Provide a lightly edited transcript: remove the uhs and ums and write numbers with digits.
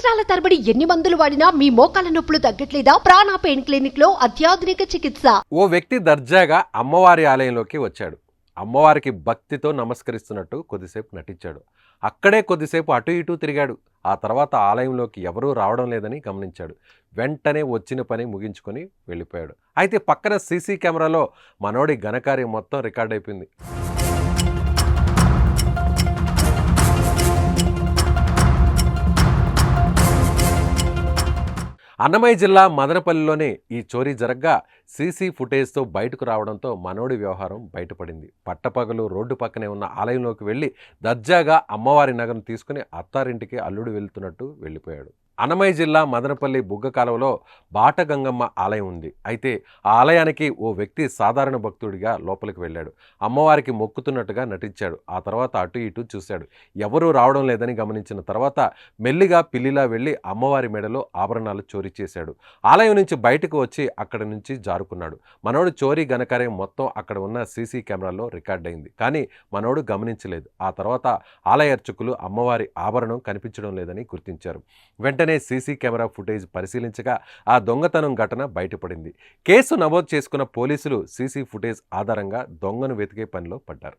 సంవత్సరాల తరబడి ఎన్ని మందులు వాడినా మీ మోకాల నొప్పులు తగ్గట్లేదా? ప్రాణ పెయిన్ క్లినిక్ లో అత్యాధునిక చికిత్స. ఓ వ్యక్తి దర్జాగా అమ్మవారి ఆలయంలోకి వచ్చాడు. అమ్మవారికి భక్తితో నమస్కరిస్తున్నట్టు కొద్దిసేపు నటించాడు. అక్కడే కొద్దిసేపు అటు ఇటు తిరిగాడు. ఆ తర్వాత ఆలయంలోకి ఎవరూ రావడం లేదని గమనించాడు. వెంటనే వచ్చిన పని ముగించుకొని వెళ్ళిపోయాడు. అయితే పక్కన సీసీ కెమెరాలో మనోడి ఘనకార్యం మొత్తం రికార్డ్ అయిపోయింది. అన్నమయ్య జిల్లా మదనపల్లిలోనే ఈ చోరీ జరగ్గా సీసీ ఫుటేజ్తో బయటకు రావడంతో మనోడి వ్యవహారం బయటపడింది. పట్టపగలు రోడ్డు పక్కనే ఉన్న ఆలయంలోకి వెళ్ళి దర్జాగా అమ్మవారి నగను తీసుకుని అత్తారింటికి అల్లుడు వెళ్తున్నట్టు వెళ్ళిపోయాడు. అన్నమయ్య జిల్లా మదనపల్లి బుగ్గ కాలువలో బాటగంగమ్మ ఆలయం ఉంది. అయితే ఆ ఆలయానికి ఓ వ్యక్తి సాధారణ భక్తుడిగా లోపలికి వెళ్ళాడు. అమ్మవారికి మొక్కుతున్నట్టుగా నటించాడు. ఆ తర్వాత అటు ఇటు చూశాడు. ఎవరూ రావడం లేదని గమనించిన తర్వాత మెల్లిగా పిల్లిలా వెళ్ళి అమ్మవారి మెడలో ఆభరణాలు చోరీ చేశాడు. ఆలయం నుంచి బయటకు వచ్చి అక్కడి నుంచి జారుకున్నాడు. మనోడు చోరీ ఘనకార్యం మొత్తం అక్కడ ఉన్న సీసీ కెమెరాల్లో రికార్డ్ అయింది. కానీ మనోడు గమనించలేదు. ఆ తర్వాత ఆలయ అర్చకులు అమ్మవారి ఆభరణం కనిపించడం లేదని గుర్తించారు. వెంటనే సీసీ కెమెరా ఫుటేజ్ పరిశీలించగా ఆ దొంగతనం ఘటన బయటపడింది. కేసు నమోదు చేసుకున్న పోలీసులు సీసీ ఫుటేజ్ ఆధారంగా దొంగను వెతికే పనిలో పడ్డారు.